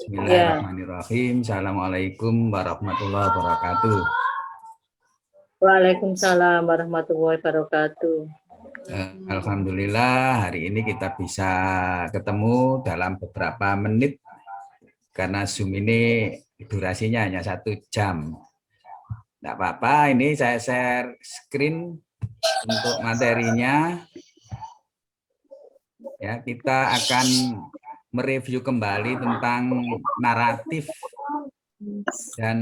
Ya. Bismillahirrahmanirrahim. Assalamualaikum warahmatullahi wabarakatuh. Waalaikumsalam warahmatullahi wabarakatuh. Alhamdulillah hari ini kita bisa ketemu dalam beberapa menit karena Zoom ini durasinya hanya 1 jam. Tidak apa-apa, ini saya share screen untuk materinya. Ya, kita akan mereview kembali tentang naratif dan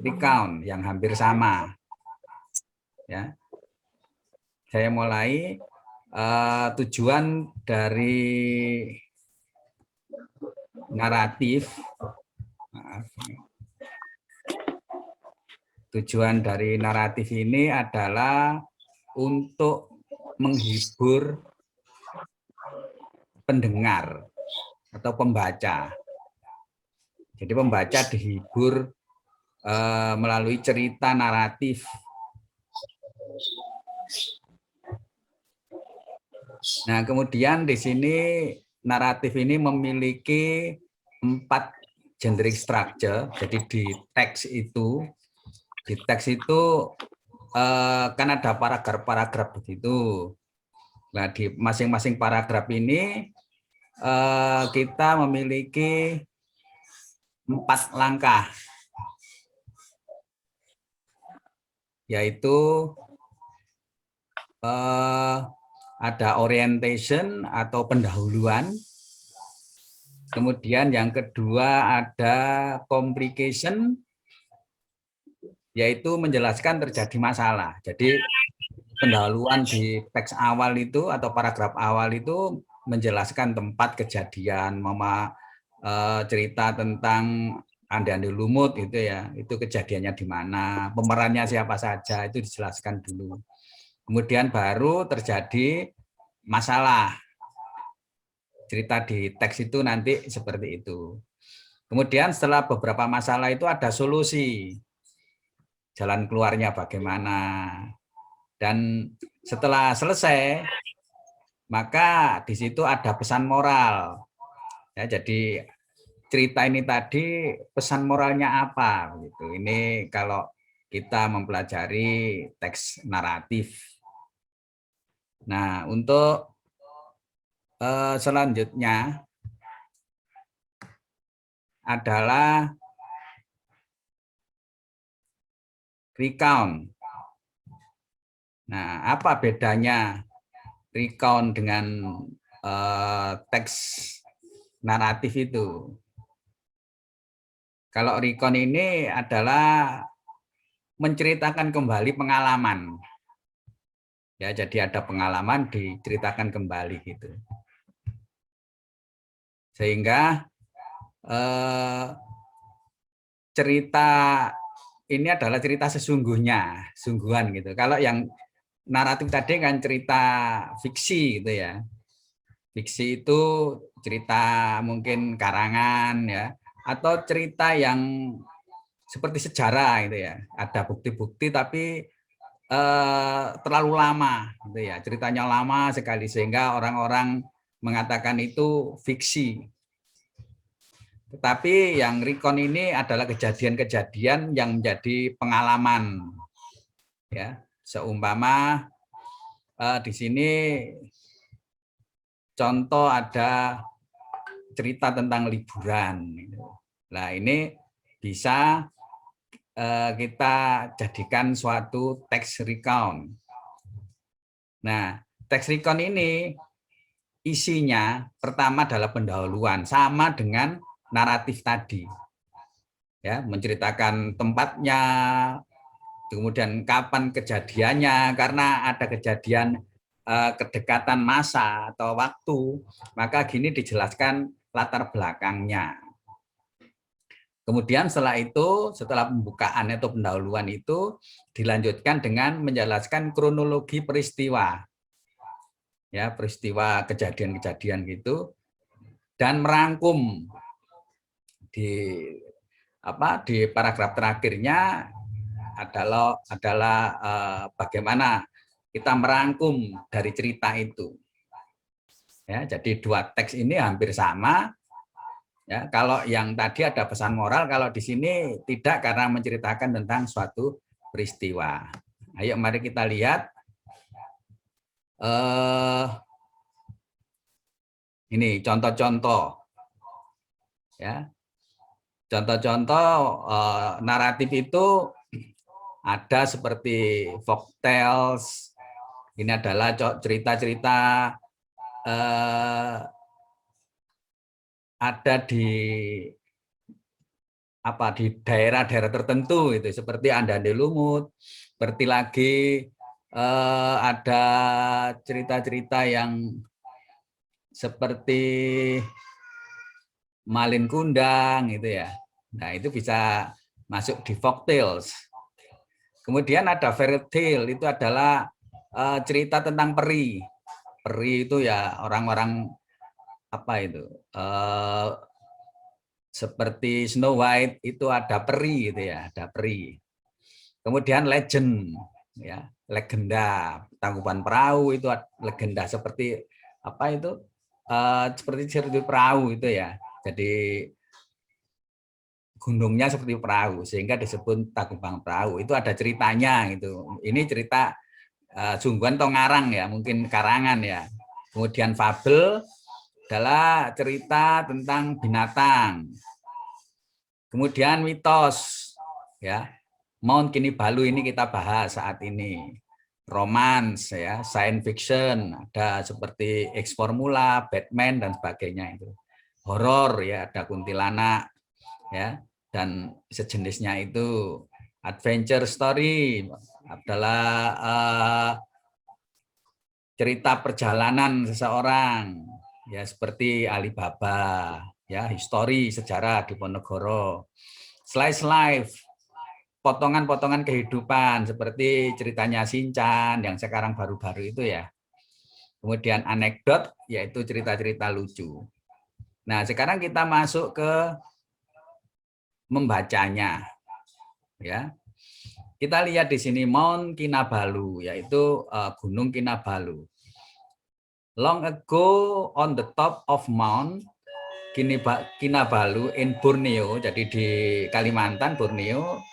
recount yang hampir sama. Ya, saya mulai. Tujuan dari naratif, tujuan dari naratif ini adalah untuk menghibur pendengar atau pembaca. Jadi pembaca dihibur melalui cerita naratif. Nah, kemudian di sini naratif ini memiliki 4 generic structure. Jadi di teks itu kan ada paragraf-paragraf begitu. Nah, di masing-masing paragraf ini kita memiliki 4 langkah, yaitu ada orientation atau pendahuluan. Kemudian yang kedua ada complication, yaitu menjelaskan terjadi masalah. Jadi pendahuluan di teks awal itu atau paragraf awal itu menjelaskan tempat kejadian, cerita tentang andi-andi lumut itu ya, itu kejadiannya di mana, pemerannya siapa saja, itu dijelaskan dulu. Kemudian baru terjadi masalah. Cerita di teks itu nanti seperti itu. Kemudian setelah beberapa masalah itu ada solusi. Jalan keluarnya bagaimana. Dan setelah selesai, maka di situ ada pesan moral. Ya, jadi cerita ini tadi pesan moralnya apa? Gitu. Ini kalau kita mempelajari teks naratif. Nah, untuk selanjutnya adalah recount. Nah, apa bedanya recount dengan teks naratif itu? Kalau recount ini adalah menceritakan kembali pengalaman. Ya, jadi ada pengalaman diceritakan kembali gitu. Sehingga cerita ini adalah cerita sesungguhnya, sungguhan gitu. Kalau yang naratif tadi kan cerita fiksi gitu ya. Fiksi itu cerita mungkin karangan ya, atau cerita yang seperti sejarah gitu ya. Ada bukti-bukti tapi terlalu lama gitu ya. Ceritanya lama sekali sehingga orang-orang mengatakan itu fiksi. Tetapi yang recount ini adalah kejadian-kejadian yang menjadi pengalaman. Ya, seumpama di sini contoh ada cerita tentang liburan. Nah, ini bisa kita jadikan suatu teks recount. Nah, teks recount ini isinya pertama adalah pendahuluan, sama dengan naratif tadi. Ya, menceritakan tempatnya, kemudian kapan kejadiannya, karena ada kejadian kedekatan masa atau waktu, maka gini dijelaskan latar belakangnya. Kemudian setelah itu, setelah pembukaan atau pendahuluan itu, dilanjutkan dengan menjelaskan kronologi peristiwa. Ya, peristiwa kejadian-kejadian gitu, dan merangkum di paragraf terakhirnya adalah bagaimana kita merangkum dari cerita itu. Ya, jadi 2 teks ini hampir sama, Ya, kalau yang tadi ada pesan moral, kalau di sini tidak karena menceritakan tentang suatu peristiwa. Ayo mari kita lihat. Ini contoh-contoh. Ya, contoh-contoh naratif itu ada seperti folktales. Ini adalah cerita-cerita ada di daerah-daerah tertentu itu seperti Andande Lumut, seperti lagi ada cerita-cerita yang seperti Malin Kundang gitu ya. Nah, itu bisa masuk di folktales. Kemudian ada fairy tale, itu adalah cerita tentang peri. Peri itu ya orang-orang apa itu? Seperti Snow White itu ada peri gitu ya, ada peri. Kemudian legend ya, legenda Tangkuban Perahu itu legenda seperti apa itu? Seperti perahu itu ya. Jadi gunungnya seperti perahu sehingga disebut Tangkuban Perahu. Itu ada ceritanya gitu. Ini cerita sungguhan atau ngarang ya, mungkin karangan ya. Kemudian fabel adalah cerita tentang binatang. Kemudian mitos ya. Mount Kinabalu ini kita bahas saat ini. Romance ya, science fiction, ada seperti X Formula, Batman dan sebagainya itu. Horor ya, ada kuntilanak ya dan sejenisnya itu. Adventure story adalah cerita perjalanan seseorang ya seperti Alibaba ya, histori sejarah Diponegoro. Slice life, potongan-potongan kehidupan seperti ceritanya Shinchan yang sekarang baru-baru itu ya. Kemudian anekdot yaitu cerita-cerita lucu. Nah, sekarang kita masuk ke membacanya ya. Kita lihat di sini Mount Kinabalu yaitu Gunung Kinabalu. Long ago on the top of Mount Kinabalu in Borneo, jadi di Kalimantan Borneo,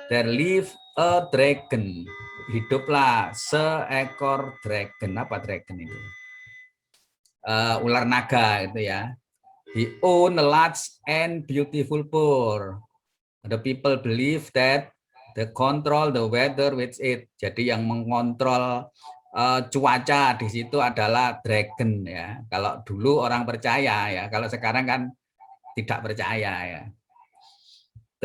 there live a dragon. Hiduplah seekor dragon. Apa dragon itu? Ular naga itu ya. He own a large and beautiful boar. The people believe that the control the weather with it. Jadi yang mengontrol cuaca di situ adalah dragon ya. Kalau dulu orang percaya ya, kalau sekarang kan tidak percaya ya.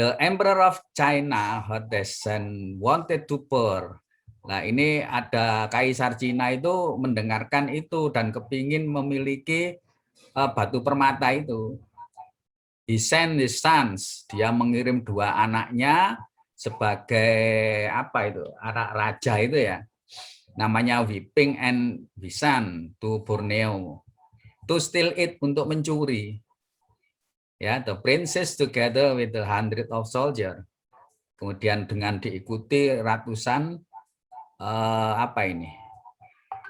The Emperor of China Hodesen wanted to pour. Nah, ini ada kaisar Cina itu mendengarkan itu dan kepingin memiliki batu permata itu. He sent his sons, dia mengirim dua anaknya sebagai apa itu, anak raja itu ya. Namanya Wiping and Wisan to Borneo. To steal it, untuk mencuri. Ya, the princess together with the hundred of soldier. Kemudian dengan diikuti ratusan apa ini?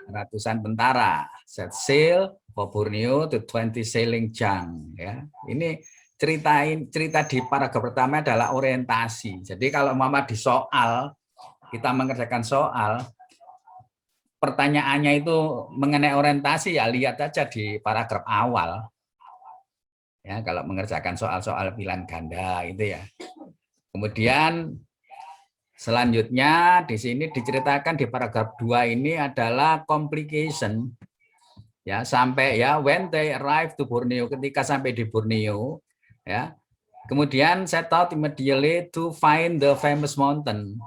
Ratusan tentara. Set sail for Borneo to 20 sailing junk ya. Ini cerita di paragraf pertama adalah orientasi. Jadi kalau mama di soal, kita mengerjakan soal, pertanyaannya itu mengenai orientasi ya lihat aja di paragraf awal. Ya, kalau mengerjakan soal-soal pilihan ganda itu ya. Kemudian selanjutnya di sini diceritakan di paragraf 2 ini adalah complication. Ya, sampai ya when they arrive to Borneo, ketika sampai di Borneo ya. Kemudian set out immediately to find the famous mountain.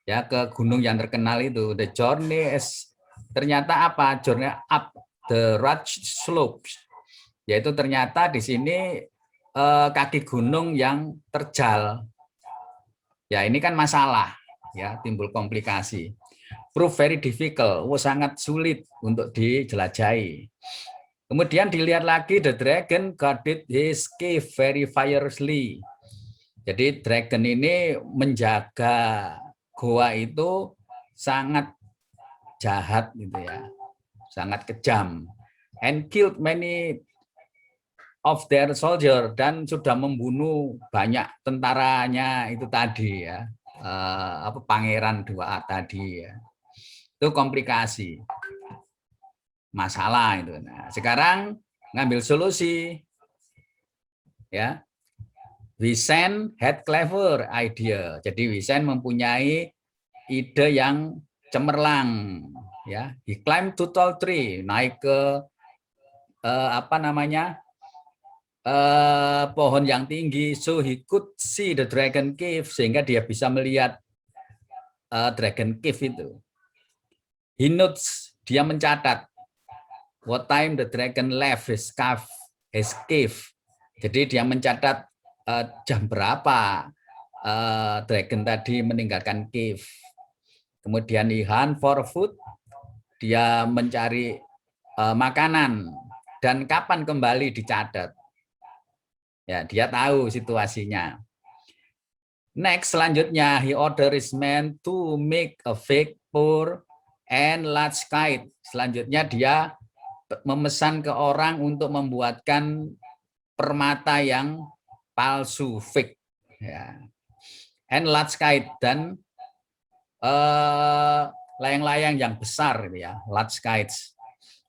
Ya, ke gunung yang terkenal itu. The journey is ternyata apa? Journey up the rugged slopes. Yaitu ternyata di sini kaki gunung yang terjal. Ya, ini kan masalah ya, timbul komplikasi. Prove very difficult, sangat sulit untuk dijelajahi. Kemudian dilihat lagi, the dragon guarded his cave very fiercely. Jadi dragon ini menjaga goa itu sangat jahat gitu ya, sangat kejam. And killed many of their soldier, dan sudah membunuh banyak tentaranya itu tadi ya. Apa pangeran 2A tadi ya. Itu komplikasi. Masalah itu. Nah, sekarang ngambil solusi ya. Wiesen had clever idea. Jadi Wiesen mempunyai ide yang cemerlang ya. He climbed to tall tree, naik ke apa namanya? Pohon yang tinggi, so he could see the dragon cave, sehingga dia bisa melihat dragon cave itu. He notes, dia mencatat what time the dragon left his cave. Jadi dia mencatat jam berapa dragon tadi meninggalkan cave. Kemudian he hunt for food, dia mencari makanan, dan kapan kembali dicatat. Ya, dia tahu situasinya. Next, selanjutnya he order his men to make a fake pearl and large kite. Selanjutnya dia memesan ke orang untuk membuatkan permata yang palsu, fake, ya. And large kite, dan layang-layang yang besar, ya, large kites.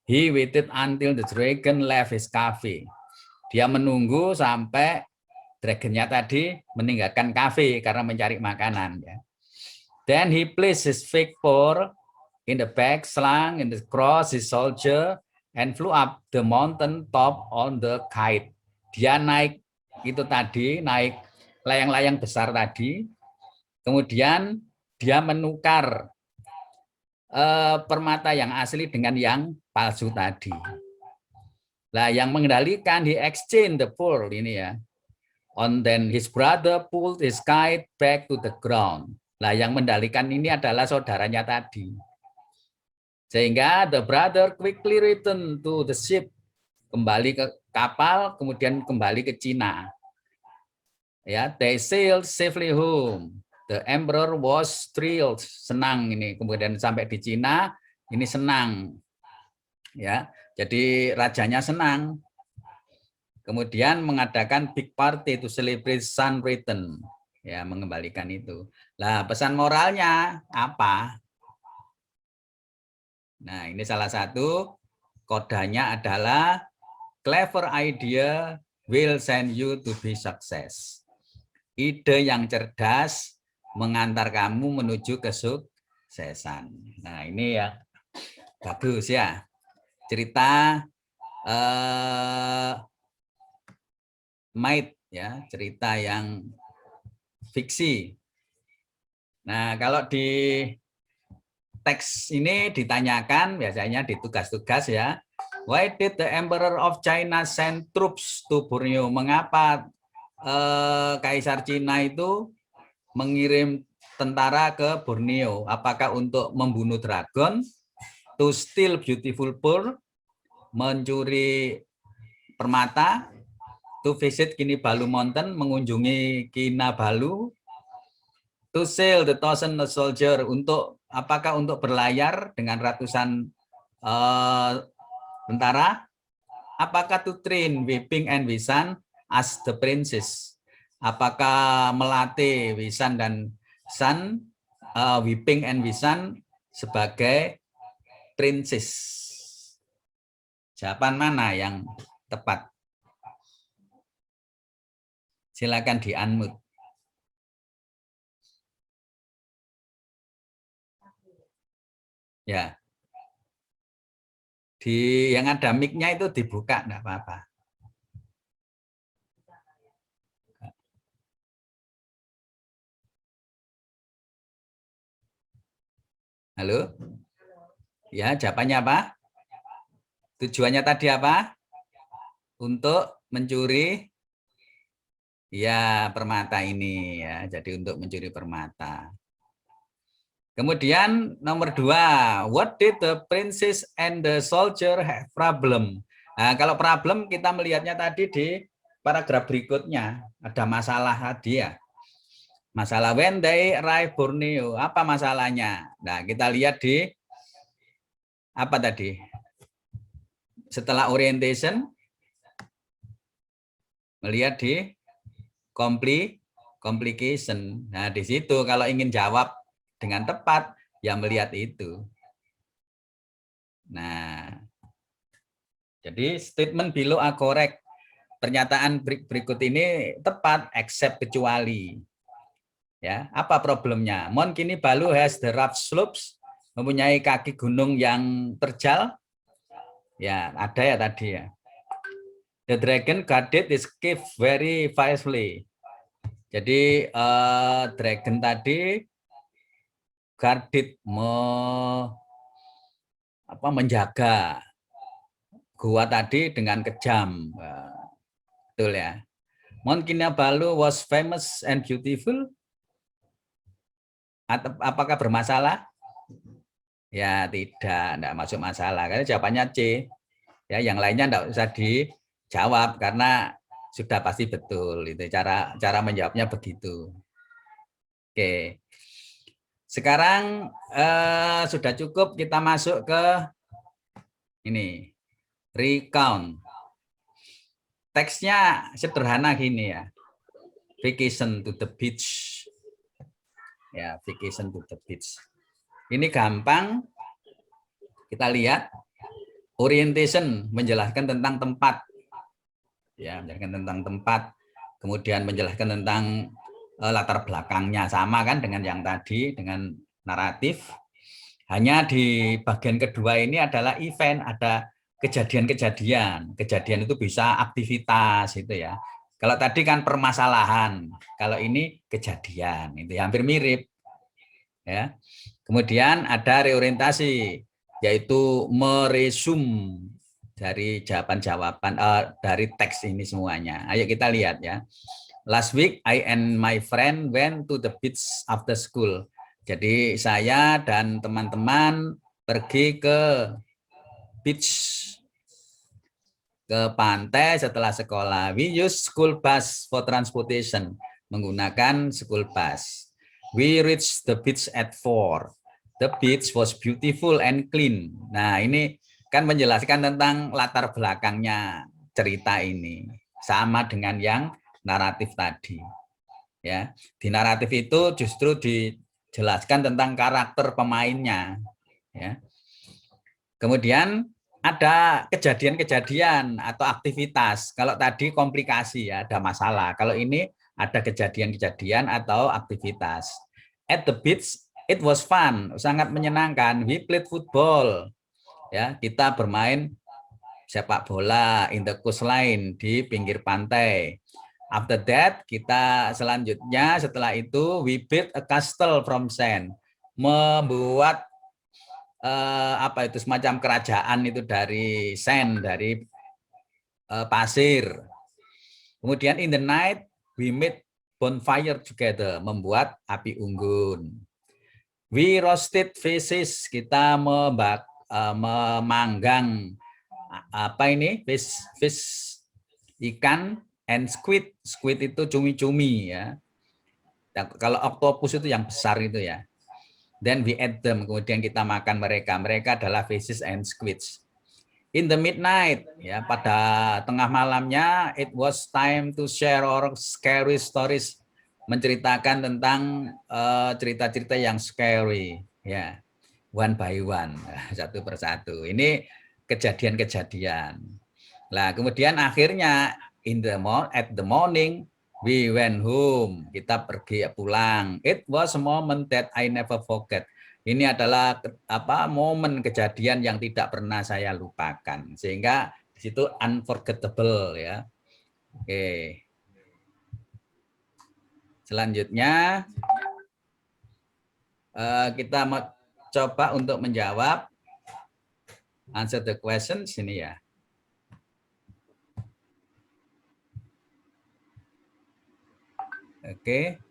He waited until the dragon left his cafe. Dia menunggu sampai dragonnya tadi meninggalkan kafe karena mencari makanan. Ya. Then he placed his fake pearl in the bag, slung in the cross his soldier, and flew up the mountain top on the kite. Dia naik itu tadi, naik layang-layang besar tadi. Kemudian dia menukar permata yang asli dengan yang palsu tadi. Nah, yang mengendalikan he exchange the pearl ini ya. On then his brother pulled his kite back to the ground. Nah, yang mendalikan ini adalah saudaranya tadi. Sehingga the brother quickly return to the ship, kembali ke kapal, kemudian kembali ke Cina. Ya, they sailed safely home. The emperor was thrilled, senang ini. Kemudian sampai di Cina, ini senang. Ya, jadi rajanya senang. Kemudian mengadakan big party to celebrate son return, ya, mengembalikan itu. Nah, pesan moralnya apa? Nah, ini salah satu kodanya adalah clever idea will send you to be success. Ide yang cerdas mengantar kamu menuju kesuksesan. Nah, ini ya bagus ya. Cerita myth ya, cerita yang fiksi. Nah, kalau di teks ini ditanyakan biasanya di tugas-tugas ya. Why did the Emperor of China send troops to Borneo? Mengapa Kaisar Cina itu mengirim tentara ke Borneo? Apakah untuk membunuh dragon, to steal beautiful pearl, mencuri permata, to visit Kinabalu Mountain, mengunjungi Kinabalu, to sail the thousand soldier, untuk apakah untuk berlayar dengan ratusan tentara, apakah to train Wiping and Wisan as the princess, apakah melatih Wisan dan San, Wiping and Wisan sebagai princess. Jawaban mana yang tepat? Silakan di-unmute. Ya. Di yang ada mic-nya itu dibuka, enggak apa-apa. Halo? Ya, jawabannya apa? Tujuannya tadi apa? Untuk mencuri ya permata ini ya. Jadi untuk mencuri permata. Kemudian nomor 2, what did the princess and the soldier have problem? Nah, kalau problem kita melihatnya tadi di paragraf berikutnya, ada masalah tadi ya. Masalah when they arrive Borneo, apa masalahnya? Nah, kita lihat di apa tadi? Setelah orientation, Melihat di complication. Nah, di situ kalau ingin jawab dengan tepat, ya melihat itu. Nah, jadi statement below are correct. Pernyataan berikut ini tepat, except kecuali. Ya, apa problemnya? Mount Kinabalu has the rough slopes, mempunyai kaki gunung yang terjal. Ya, ada ya tadi ya. The dragon guarded this cave very fiercely. Jadi dragon tadi guarded menjaga gua tadi dengan kejam. Betul ya. Mount Kinabalu was famous and beautiful. Apakah bermasalah? Ya tidak masuk masalah. Karena jawabannya C. Ya, yang lainnya tidak usah dijawab karena sudah pasti betul. Itu cara menjawabnya begitu. Oke. Sekarang sudah cukup, kita masuk ke ini, recount. Teksnya sederhana gini ya. Vacation to the beach. Ya, vacation to the beach. Ini gampang. Kita lihat orientation menjelaskan tentang tempat. Ya, menjelaskan tentang tempat. Kemudian menjelaskan tentang latar belakangnya, sama kan dengan yang tadi, dengan naratif. Hanya di bagian kedua ini adalah event, ada kejadian-kejadian. Kejadian itu bisa aktivitas itu ya. Kalau tadi kan permasalahan, kalau ini kejadian, itu hampir mirip. Ya. Kemudian ada reorientasi, yaitu meresum dari jawaban-jawaban dari teks ini semuanya. Ayo kita lihat ya. Last week I and my friend went to the beach after school. Jadi saya dan teman-teman pergi ke beach, ke pantai setelah sekolah. We use school bus for transportation, menggunakan school bus. We reached the beach at 4. The beach was beautiful and clean. Nah, ini kan menjelaskan tentang latar belakangnya cerita ini. Sama dengan yang naratif tadi. Ya, di naratif itu justru dijelaskan tentang karakter pemainnya. Ya. Kemudian ada kejadian-kejadian atau aktivitas. Kalau tadi komplikasi ya, ada masalah. Kalau ini ada kejadian-kejadian atau aktivitas. At the beach, it was fun, sangat menyenangkan. We played football. Ya, kita bermain sepak bola in the coastline, di pinggir pantai. After that, kita selanjutnya setelah itu we built a castle from sand. Membuat apa itu semacam kerajaan itu dari sand, dari pasir. Kemudian in the night we made bonfire together, membuat api unggun. We roasted fishes, kita memanggang apa ini fish ikan, and squid itu cumi-cumi ya. Kalau octopus itu yang besar itu ya. Then we ate them, kemudian kita makan mereka. Mereka adalah fishes and squids. In the midnight, ya pada tengah malamnya, it was time to share our scary stories, menceritakan tentang cerita-cerita yang scary, ya one by one, satu persatu. Ini kejadian-kejadian. Nah, kemudian akhirnya at the morning we went home. Kita pergi pulang. It was a moment that I never forget. Ini adalah momen kejadian yang tidak pernah saya lupakan. Sehingga di situ unforgettable ya. Oke. Selanjutnya kita mau coba untuk menjawab answer the question sini ya. Oke.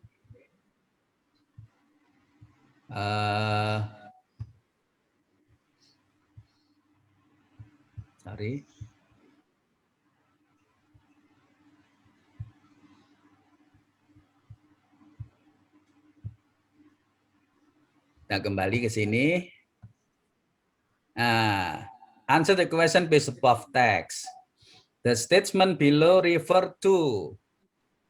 Sorry. Kita kembali ke sini. Answer the question based above text. The statement below refer to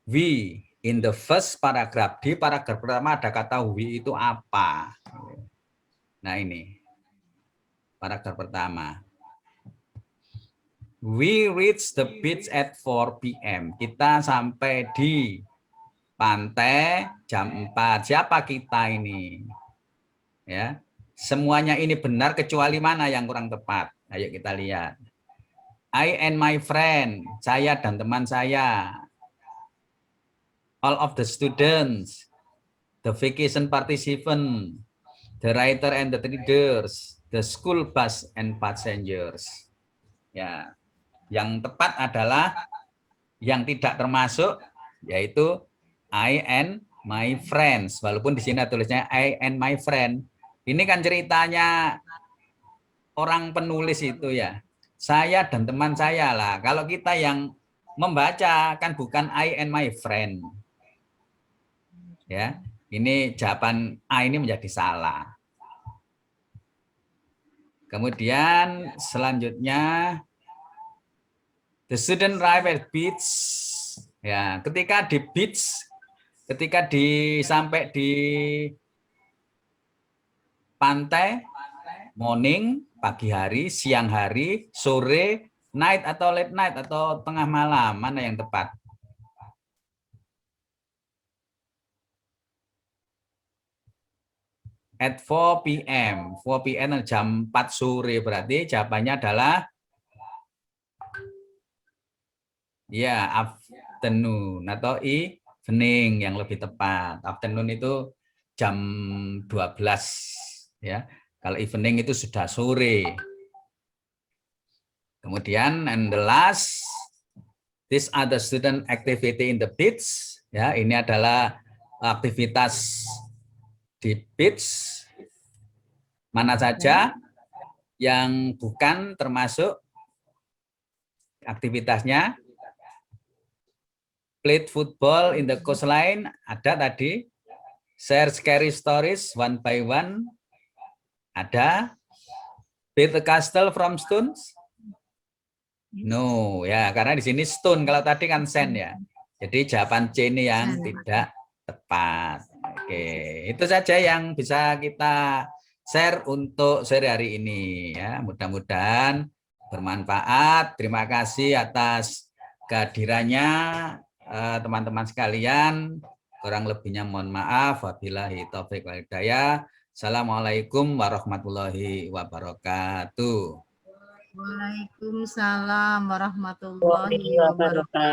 we in the first paragraph. Di paragraf pertama ada kata we itu apa? Nah ini paragraf pertama. We reach the beach at 4 p.m. Kita sampai di pantai jam 4. Siapa kita ini? Ya. Semuanya ini benar kecuali mana yang kurang tepat? Ayo kita lihat. I and my friend, saya dan teman saya. All of the students, the vacation participant, the writer and the readers, the school bus and passengers. Ya. Yang tepat adalah yang tidak termasuk, yaitu I and my friends. Walaupun di sini tulisnya I and my friend. Ini kan ceritanya orang penulis itu ya. Saya dan teman saya lah. Kalau kita yang membaca kan bukan I and my friend. Ya, ini jawaban A ini menjadi salah. Kemudian selanjutnya the student arrive at beach. Ya, ketika di beach, ketika sampai di pantai, morning, pagi hari, siang hari, sore, night atau late night atau tengah malam, mana yang tepat? At 4 p.m. 4 p.m. jam 4 sore, berarti jawabannya adalah ya, afternoon atau evening yang lebih tepat. Afternoon itu jam 12 ya. Kalau evening itu sudah sore. Kemudian and the last, these are the student activity in the beach. Ya, ini adalah aktivitas di beach. Mana saja yang bukan termasuk aktivitasnya? Played football in the coastline, ada tadi. Share scary stories one by one, ada. Build a castle from stones? No, ya karena di sini stone, kalau tadi kan sand ya. Jadi jawaban C ini yang tidak tepat. Oke, itu saja yang bisa kita share untuk sore hari ini ya. Mudah-mudahan bermanfaat. Terima kasih atas kehadirannya teman-teman sekalian. Kurang lebihnya mohon maaf. Wabillahi taufiq wal hidayah. Assalamualaikum warahmatullahi wabarakatuh. Waalaikumsalam warahmatullahi wabarakatuh.